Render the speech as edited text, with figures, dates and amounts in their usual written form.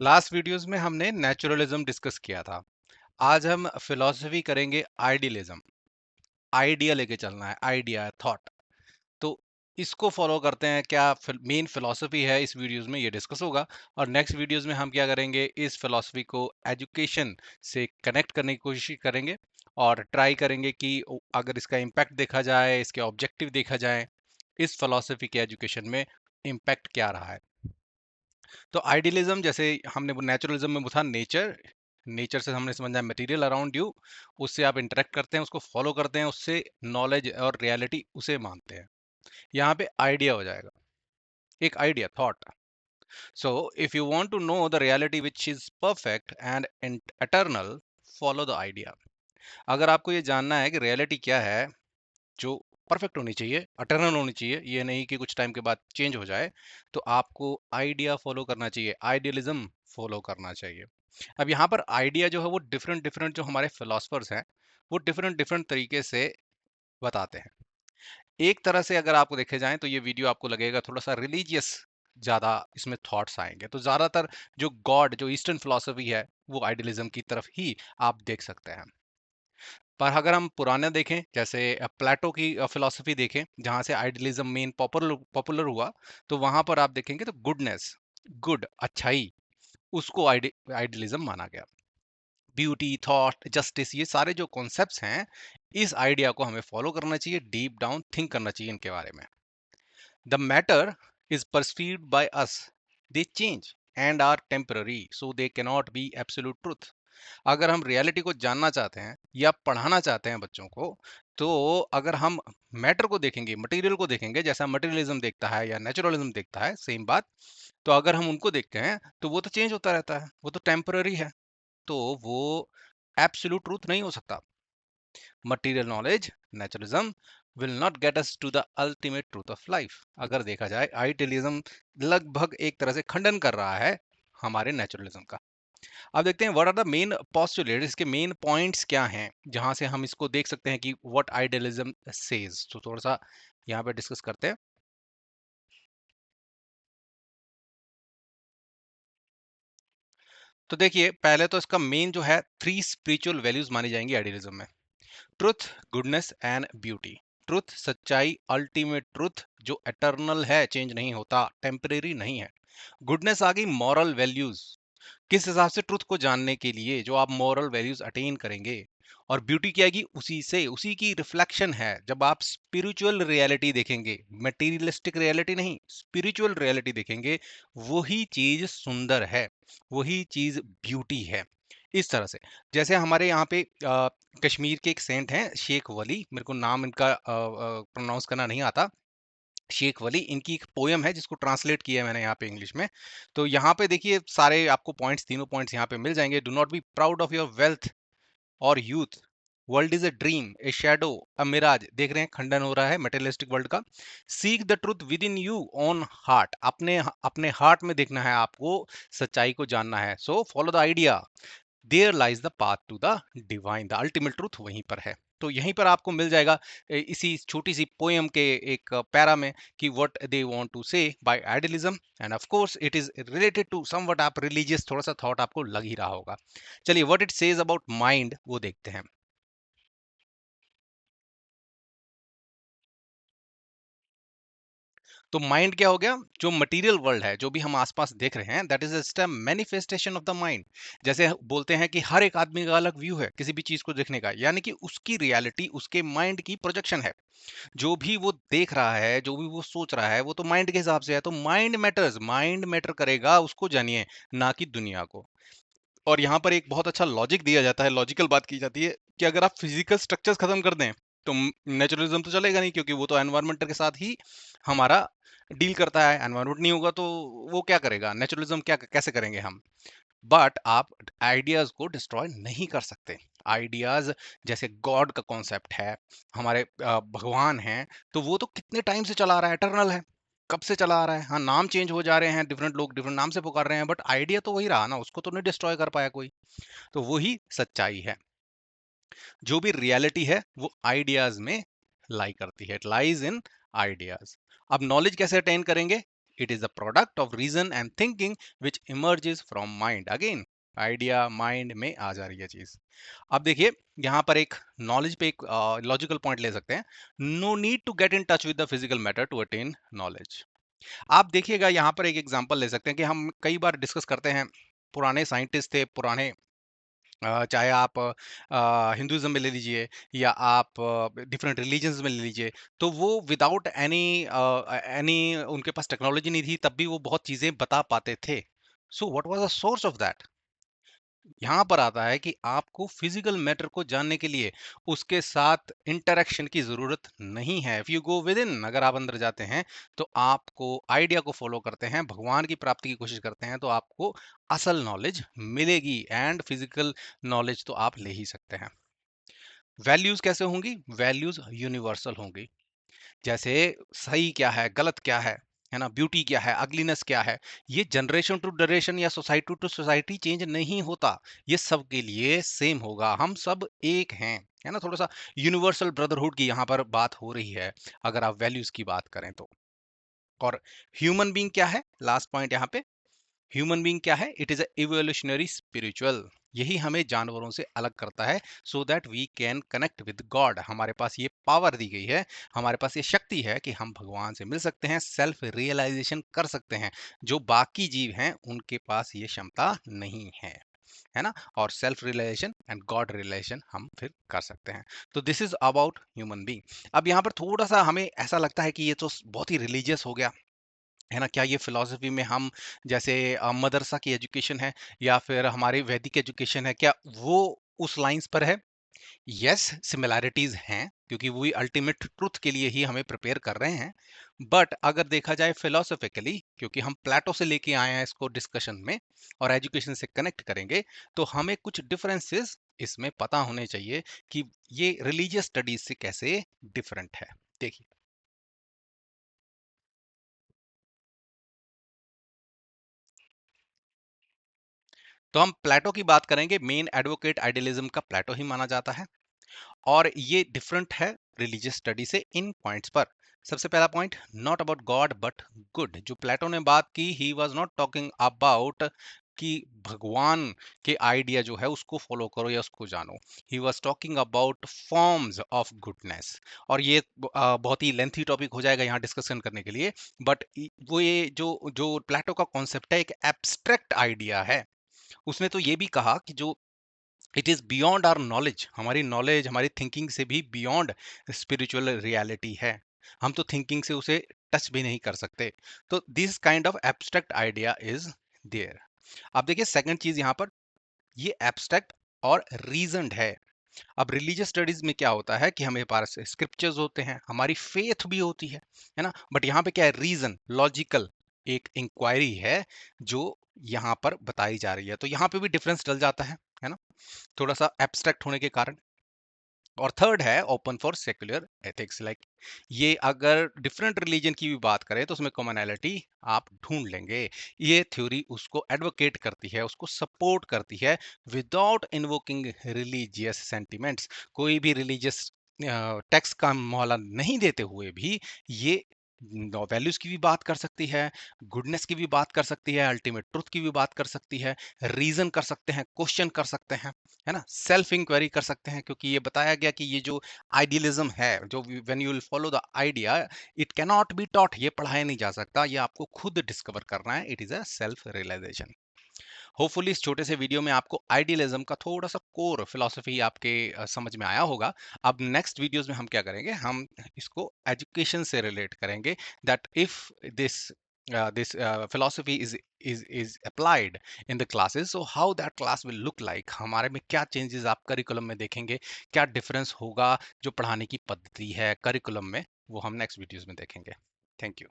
Last videos में हमने naturalism discuss किया था। आज हम फिलॉसफी करेंगे आइडियलिज्म। आइडिया लेके चलना है, आइडिया थॉट। तो इसको फॉलो करते हैं। क्या मेन फिलॉसफी है इस वीडियोस में, ये डिस्कस होगा। और नेक्स्ट वीडियोस में हम क्या करेंगे, इस फिलॉसफी को एजुकेशन से कनेक्ट करने की कोशिश करेंगे और ट्राई करेंगे कि अगर इसका इम्पैक्ट देखा जाए, इसके ऑब्जेक्टिव देखा जाए, इस फिलॉसफी के एजुकेशन में इम्पैक्ट क्या रहा है। तो आइडियलिज्म, जैसे हमने नेचुरलिज्म में था नेचर। नेचर से हमने समझा मटेरियल अराउंड यू, उससे आप इंटरेक्ट करते हैं, उसको फॉलो करते हैं, उससे नॉलेज और रियलिटी उसे मानते हैं। यहाँ पे आइडिया हो जाएगा, एक idea thought. So if you want to know the reality which is perfect and eternal, follow the idea. अगर आपको ये जानना है कि रियलिटी क्या है, जो परफेक्ट होनी चाहिए, अटर्नल होनी चाहिए, ये नहीं कि कुछ टाइम के बाद चेंज हो जाए, तो आपको आइडिया फॉलो करना चाहिए, आइडियलिज्म फॉलो करना चाहिए। अब यहाँ पर आइडिया जो है वो डिफरेंट डिफरेंट, जो हमारे फिलोसफर्स हैं वो डिफरेंट डिफरेंट तरीके से बताते हैं। एक तरह से अगर आपको देखे जाए तो ये वीडियो आपको लगेगा थोड़ा सा रिलीजियस, ज्यादा इसमें थॉट्स आएंगे। तो ज्यादातर जो गॉड, जो ईस्टर्न फिलोसफी है, वो आइडियलिज्म की तरफ ही आप देख सकते हैं। पर अगर हम पुराने देखें, जैसे प्लेटो की फिलॉसफी देखें, जहां से आइडियलिज्म मेन पॉपुलर पॉपुलर हुआ, तो वहां पर आप देखेंगे तो गुडनेस, गुड, अच्छाई, उसको आइडियलिज्म माना गया। ब्यूटी, थॉट, जस्टिस, ये सारे जो कॉन्सेप्ट्स हैं, इस आइडिया को हमें फॉलो करना चाहिए, डीप डाउन थिंक करना चाहिए इनके बारे में। The matter is perceived by us, they change and are temporary, so they cannot be absolute truth. अगर हम रियलिटी को जानना चाहते हैं या पढ़ाना चाहते हैं बच्चों को, तो अगर हम मैटर को देखेंगे, मटेरियल को देखेंगे, जैसा मटेरियलिज्म देखता है या नेचुरलिज्म देखता है, सेम बात, तो अगर हम उनको देखते हैं तो वो तो चेंज होता रहता है, वो तो टेम्पररी है, तो वो एब्सोल्यूट ट्रूथ नहीं हो सकता। Material knowledge, naturalism will not get us to the ultimate truth of life. अगर देखा जाए, आइडियलिज्म लगभग एक तरह से खंडन कर रहा है हमारे नेचुरलिज्म का। अब देखते हैं what are the main postulate, इसके मेन पॉइंट्स क्या हैं, जहां से हम इसको देख सकते हैं कि व्हाट आइडियलिज्म सेज। तो थोड़ा सा यहाँ पे डिस्कस करते हैं। तो देखिए, पहले तो इसका मेन जो है, 3 स्पिरिचुअल वैल्यूज मानी जाएंगी आइडियलिज्म में। Truth, goodness and beauty. Truth, सच्चाई, अल्टीमेट ट्रुथ, जो एटर्नल है, चेंज नहीं होता, टेम्परेरी नहीं है। गुडनेस आ गई, मॉरल वैल्यूज, किस हिसाब से ट्रुथ को जानने के लिए जो आप मॉरल वैल्यूज अटेन करेंगे। और ब्यूटी क्या आएगी, उसी से, उसी की रिफ्लेक्शन है। जब आप स्पिरिचुअल रियलिटी देखेंगे, मटेरियलिस्टिक रियलिटी नहीं, स्पिरिचुअल रियलिटी देखेंगे, वही चीज सुंदर है, वही चीज ब्यूटी है। इस तरह से, जैसे हमारे यहाँ पे कश्मीर के एक सेंट हैं, शेख वली, मेरे को नाम इनका प्रोनाउंस करना नहीं आता, शेख वली, इनकी एक पोयम है जिसको ट्रांसलेट किया है मैंने यहाँ पे इंग्लिश में। तो यहाँ पे देखिए, सारे आपको पॉइंट्स, तीनों पॉइंट्स यहाँ पे मिल जाएंगे। Do not be proud of your wealth और youth, world is a dream, a shadow, a mirage. देख रहे हैं, खंडन हो रहा है मटेरियलिस्टिक वर्ल्ड का। Seek the truth within you own heart, अपने अपने हार्ट में देखना है आपको, सच्चाई को जानना है। So follow the idea, there lies the path to the divine, the ultimate truth वहीं पर है। तो यहीं पर आपको मिल जाएगा इसी छोटी सी पोयम के एक पैरा में, कि what they want to say by idealism. And of course it is related to somewhat आप रिलीजियस, थोड़ा सा थॉट आपको लग ही रहा होगा। चलिए, what it says about mind वो देखते हैं। तो माइंड क्या हो गया, जो मटेरियल वर्ल्ड है, जो भी हम आसपास देख रहे हैं, that is just a manifestation of the mind. जैसे बोलते हैं कि हर एक आदमी का अलग व्यू है किसी भी चीज को देखने का, यानी कि उसकी रियलिटी उसके माइंड की प्रोजेक्शन है। जो भी वो देख रहा है, जो भी वो सोच रहा है, वो तो माइंड के हिसाब से है। तो माइंड मैटर्स, माइंड मैटर करेगा, उसको जानिए, ना कि दुनिया को। और यहाँ पर एक बहुत अच्छा लॉजिक दिया जाता है, लॉजिकल बात की जाती है, कि अगर आप फिजिकल स्ट्रक्चर्स खत्म कर दें, तो नेचुरलिज्म तो चलेगा नहीं, क्योंकि वो तो एनवायरमेंट के साथ ही हमारा डील करता है। एनवायरमेंट नहीं होगा तो वो क्या करेगा, नेचुरलिज्म क्या कैसे करेंगे हम। बट आप आइडियाज को डिस्ट्रॉय नहीं कर सकते। आइडियाज, जैसे गॉड का कॉन्सेप्ट है, हमारे भगवान हैं, तो वो तो कितने टाइम से चला आ रहा है, एटर्नल है, कब से चला आ रहा है। हाँ, नाम चेंज हो जा रहे हैं, डिफरेंट लोग डिफरेंट नाम से पुकार रहे हैं, बट आइडिया तो वही रहा ना, उसको तो नहीं डिस्ट्रॉय कर पाया कोई। तो वही सच्चाई है। जो भी रियलिटी है वो आइडियाज में लाई करती है, इट लाइज इन आइडियाज। अब नॉलेज कैसे अटेन करेंगे, it is the product of reason and thinking which emerges from mind. Again idea mind में आ जा रही है चीज। अब देखिए यहाँ पर एक नॉलेज पे एक लॉजिकल पॉइंट ले सकते हैं। No need to get in touch with the physical matter to attain knowledge. आप देखिएगा यहाँ पर एक एग्जांपल ले सकते हैं कि हम कई बार डिस्कस करते हैं, पुराने साइंटिस्ट थे, पुराने चाहे आप हिंदुइज्म में ले लीजिए या आप डिफरेंट रिलीजन्स में ले लीजिए, तो वो विदाउट एनी एनी उनके पास टेक्नोलॉजी नहीं थी, तब भी वो बहुत चीजें बता पाते थे। So what was the source of that? यहाँ पर आता है कि आपको फिजिकल मैटर को जानने के लिए उसके साथ इंटरेक्शन की जरूरत नहीं है। If you go with in, अगर आप अंदर जाते हैं तो आपको आइडिया को फॉलो करते हैं, भगवान की प्राप्ति की कोशिश करते हैं, तो आपको असल नॉलेज मिलेगी। एंड फिजिकल नॉलेज तो आप ले ही सकते हैं। वैल्यूज कैसे होंगी? वैल्यूज यूनिवर्सल होंगी। जैसे सही क्या है, गलत क्या है ना, ब्यूटी क्या है, अगलीनेस क्या है, ये जनरेशन टू जनरेशन या सोसाइटी टू सोसाइटी चेंज नहीं होता। ये सबके लिए सेम होगा, हम सब एक हैं, है ना। थोड़ा सा यूनिवर्सल ब्रदरहुड की यहाँ पर बात हो रही है अगर आप वैल्यूज की बात करें तो। और ह्यूमन बीइंग क्या है, लास्ट पॉइंट यहाँ पे, ह्यूमन बीइंग क्या है? It is a evolutionary spiritual. यही हमें जानवरों से अलग करता है, so that we can connect with God. हमारे पास ये पावर दी गई है, हमारे पास ये शक्ति है कि हम भगवान से मिल सकते हैं, सेल्फ रियलाइजेशन कर सकते हैं, जो बाकी जीव हैं उनके पास ये क्षमता नहीं है ना। और self realization and God realization हम फिर कर सकते हैं। तो this is about human being. अब यहाँ पर थोड़ा सा हमें ऐसा लगता है कि ये तो बहुत ही रिलीजियस हो गया, है ना। क्या ये फिलॉसफी में हम जैसे मदरसा की एजुकेशन है या फिर हमारी वैदिक एजुकेशन है, क्या वो उस लाइंस पर है? यस, सिमिलैरिटीज हैं, क्योंकि वही अल्टीमेट ट्रुथ के लिए ही हमें प्रिपेयर कर रहे हैं। बट अगर देखा जाए फिलोसफिकली, क्योंकि हम प्लेटो से लेके आए हैं इसको डिस्कशन में और एजुकेशन से कनेक्ट करेंगे, तो हमें कुछ डिफरेंसेस इसमें पता होने चाहिए कि ये रिलीजियस स्टडीज से कैसे डिफरेंट है। देखिए, तो हम प्लेटो की बात करेंगे। मेन एडवोकेट आइडियलिज्म का प्लेटो ही माना जाता है, और ये डिफरेंट है रिलीजियस स्टडी से इन पॉइंट्स पर। सबसे पहला point, not about God but good. जो प्लेटो ने बात की, he was not talking about कि भगवान के आइडिया जो है उसको फॉलो करो या उसको जानो। He was talking about forms of goodness. और ये बहुत ही लेंथी टॉपिक हो जाएगा यहाँ डिस्कशन करने के लिए। बट वो ये जो जो प्लेटो का कॉन्सेप्ट है, एक एब्स्ट्रैक्ट आइडिया है। उसने तो ये भी कहा कि जो it is beyond our knowledge, हमारी नॉलेज हमारी थिंकिंग से भी बियॉन्ड स्पिरिचुअल रियलिटी है। हम तो थिंकिंग से उसे टच भी नहीं कर सकते। तो this kind of abstract idea is there. अब देखिए सेकंड चीज यहाँ पर, ये एब्स्ट्रैक्ट और रीजनड है। अब रिलीजियस स्टडीज में क्या होता है कि हमें पास स्क्रिप्चर्स होते हैं, हमारी फेथ भी होती है ना। बट यहाँ पे क्या है? रीजन, लॉजिकल एक इंक्वायरी है जो यहाँ पर बताई जा रही है। तो यहाँ पे भी डिफरेंस डल जाता है ना, थोड़ा सा एब्स्ट्रैक्ट होने के कारण। और थर्ड है open for secular ethics. Like ये अगर डिफरेंट रिलीजन की भी बात करें तो उसमें कॉमनैलिटी आप ढूंढ लेंगे। ये थ्योरी उसको एडवोकेट करती है, उसको सपोर्ट करती है, विदाउट इन्वोकिंग रिलीजियस सेंटिमेंट्स। कोई भी रिलीजियस टेक्स्ट का मौला नहीं देते हुए भी ये वैल्यूज की भी बात कर सकती है, गुडनेस की भी बात कर सकती है, अल्टीमेट ट्रुथ की भी बात कर सकती है, रीजन कर सकते हैं, क्वेश्चन कर सकते हैं, है ना, सेल्फ इंक्वायरी कर सकते हैं। क्योंकि ये बताया गया कि ये जो आइडियलिज्म है, जो when you will follow the idea, it can not be taught, ये पढ़ाया नहीं जा सकता, ये आपको खुद डिस्कवर करना है। It is a self realization. Hopefully इस छोटे से वीडियो में आपको आइडियलिज्म का थोड़ा सा कोर फिलोसफी आपके समझ में आया होगा। अब नेक्स्ट वीडियोस में हम क्या करेंगे, हम इसको एजुकेशन से रिलेट करेंगे, that if this this philosophy is applied in the classes, so how that class will look like, हमारे में क्या चेंजेस आप करिकुलम में देखेंगे, क्या डिफरेंस होगा जो पढ़ाने की पद्धति है करिकुलम में, वो हम नेक्स्ट वीडियोस में देखेंगे। Thank you.